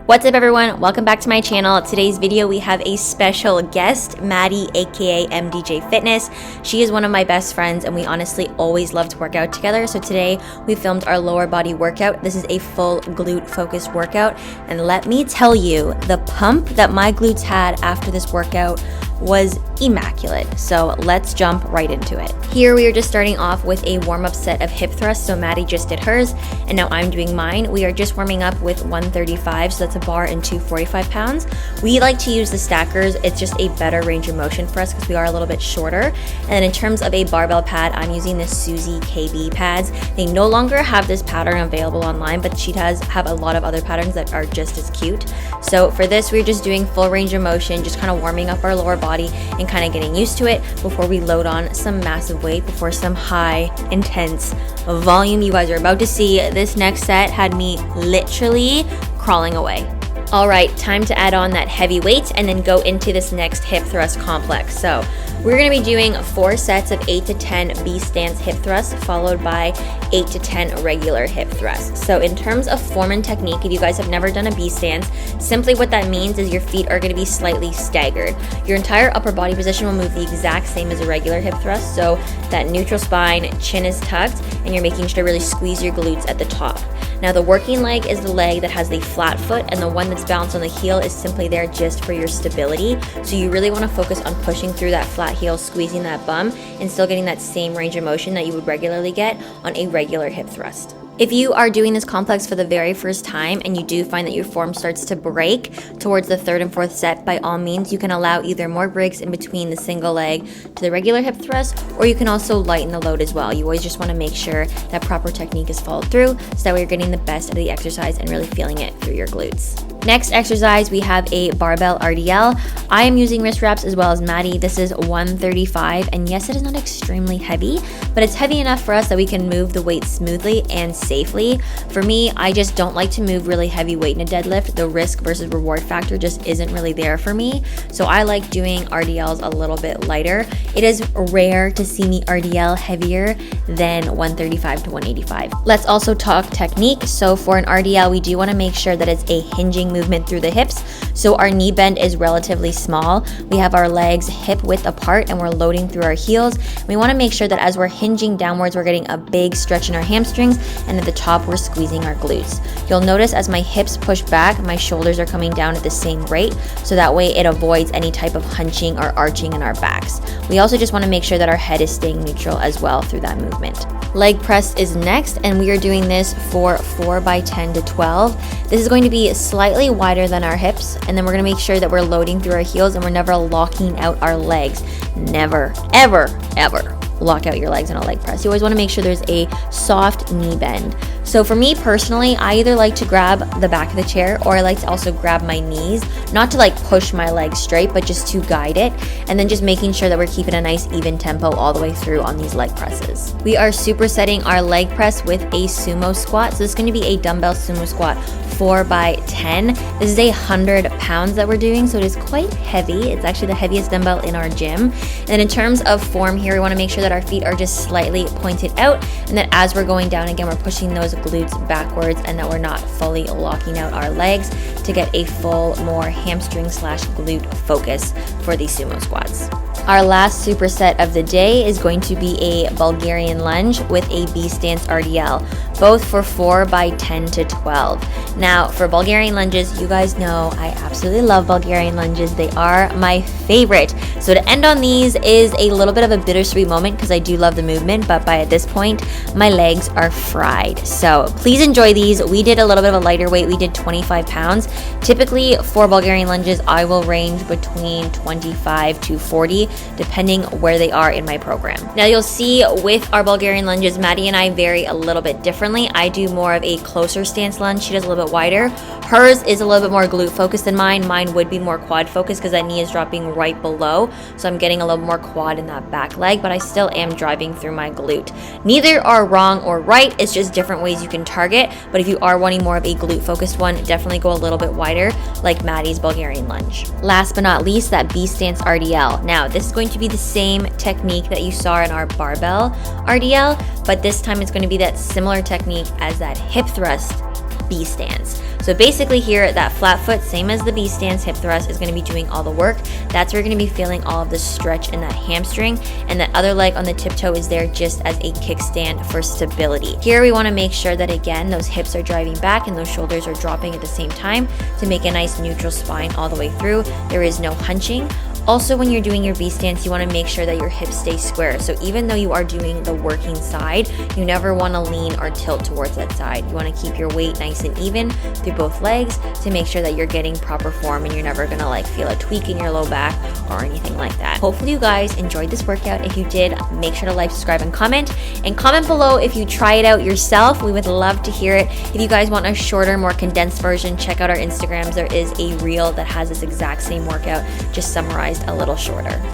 What's up everyone, welcome back to my channel. Today's video we have a special guest, Maddie aka LittleTFitness. She is one of my best friends and we honestly always love to work out together. So today we filmed our lower body workout. This is a full glute focused workout and let me tell you, the pump that my glutes had after this workout was immaculate. So let's jump right into it. Here we are just starting off with a warm-up set of hip thrusts. So Maddie just did hers and now I'm doing mine. We are just warming up with 135, so that's a bar and 245 pounds. We like to use the stackers. It's just a better range of motion for us because we are a little bit shorter. And then in terms of a barbell pad, I'm using the Susie KB pads. They no longer have this pattern available online, but she does have a lot of other patterns that are just as cute. So for this, we're just doing full range of motion, just kind of warming up our lower body and kind of getting used to it before we load on some massive weight, before some high intense volume. You guys are about to see this next set had me literally crawling away. All right, time to add on that heavy weight and then go into this next hip thrust complex. So we're gonna be doing 4 sets of 8 to 10 B stance hip thrusts, followed by 8 to 10 regular hip thrusts. So in terms of form and technique, if you guys have never done a B stance, simply what that means is your feet are gonna be slightly staggered. Your entire upper body position will move the exact same as a regular hip thrust. So that neutral spine, chin is tucked, and you're making sure to really squeeze your glutes at the top. Now the working leg is the leg that has the flat foot, and the one that's balanced on the heel is simply there just for your stability. So you really want to focus on pushing through that flat heel, squeezing that bum, and still getting that same range of motion that you would regularly get on a regular hip thrust. If you are doing this complex for the very first time and you do find that your form starts to break towards the 3rd and 4th set, by all means, you can allow either more breaks in between the single leg to the regular hip thrust, or you can also lighten the load as well. You always just want to make sure that proper technique is followed through so that way you're getting the best of the exercise and really feeling it through your glutes. Next exercise, we have a barbell RDL. I am using wrist wraps as well as Maddie. This is 135, and yes, it is not extremely heavy, but it's heavy enough for us that we can move the weight smoothly and safely. For me, I just don't like to move really heavy weight in a deadlift. The risk versus reward factor just isn't really there for me. So I like doing RDLs a little bit lighter. It is rare to see me RDL heavier than 135 to 185. Let's also talk technique. So for an RDL, we do want to make sure that it's a hinging movement through the hips. So our knee bend is relatively small. We have our legs hip width apart and we're loading through our heels. We want to make sure that as we're hinging downwards, we're getting a big stretch in our hamstrings, and at the top, we're squeezing our glutes. You'll notice as my hips push back, my shoulders are coming down at the same rate, so that way it avoids any type of hunching or arching in our backs. We also just want to make sure that our head is staying neutral as well through that movement. Leg press is next, and we are doing this for 4 by 10 to 12. This is going to be slightly wider than our hips, and then we're going to make sure that we're loading through our heels and we're never locking out our legs. Never, ever, ever lock out your legs on a leg press. You always want to make sure there's a soft knee bend. So for me personally, I either like to grab the back of the chair or I like to also grab my knees, not to like push my legs straight, but just to guide it. And then just making sure that we're keeping a nice even tempo all the way through on these leg presses. We are supersetting our leg press with a sumo squat. So this is going to be a dumbbell sumo squat, 4 by 10. This is 100 pounds that we're doing, so it is quite heavy. It's actually the heaviest dumbbell in our gym. And in terms of form here, we want to make sure that our feet are just slightly pointed out, and that as we're going down again, we're pushing those glutes backwards and that we're not fully locking out our legs to get a full, more hamstring slash glute focus for these sumo squats. Our last superset of the day is going to be a Bulgarian lunge with a B stance RDL, both for 4 by 10 to 12. Now for Bulgarian lunges, you guys know I absolutely love Bulgarian lunges. They are my favorite. So to end on these is a little bit of a bittersweet moment because I do love the movement, but by this point, my legs are fried. So please enjoy these. We did a little bit of a lighter weight. We did 25 pounds. Typically for Bulgarian lunges, I will range between 25 to 40, depending where they are in my program. Now you'll see with our Bulgarian lunges, Maddie and I vary a little bit differently. I do more of a closer stance lunge. She does a little bit wider. Hers is a little bit more glute focused than mine. Mine would be more quad focused because that knee is dropping right below. So I'm getting a little more quad in that back leg, but I still am driving through my glute. Neither are wrong or right. It's just different ways you can target. But if you are wanting more of a glute focused one, definitely go a little bit wider like Maddie's Bulgarian lunge. Last but not least, that B stance RDL. Now this is going to be the same technique that you saw in our barbell RDL, but this time it's going to be that similar technique as that hip thrust B stance. So basically here, that flat foot, same as the B stance hip thrust, is going to be doing all the work. That's where you're going to be feeling all of the stretch in that hamstring, and that other leg on the tiptoe is there just as a kickstand for stability. Here we want to make sure that, again, those hips are driving back and those shoulders are dropping at the same time to make a nice neutral spine all the way through. There is no hunching. Also, when you're doing your B stance, you want to make sure that your hips stay square. So even though you are doing the working side, you never want to lean or tilt towards that side. You want to keep your weight nice and even through both legs to make sure that you're getting proper form and you're never going to like feel a tweak in your low back or anything like that. Hopefully you guys enjoyed this workout. If you did, make sure to like, subscribe, and comment. And comment below if you try it out yourself. We would love to hear it. If you guys want a shorter, more condensed version, check out our Instagrams. There is a reel that has this exact same workout, just summarized a little shorter.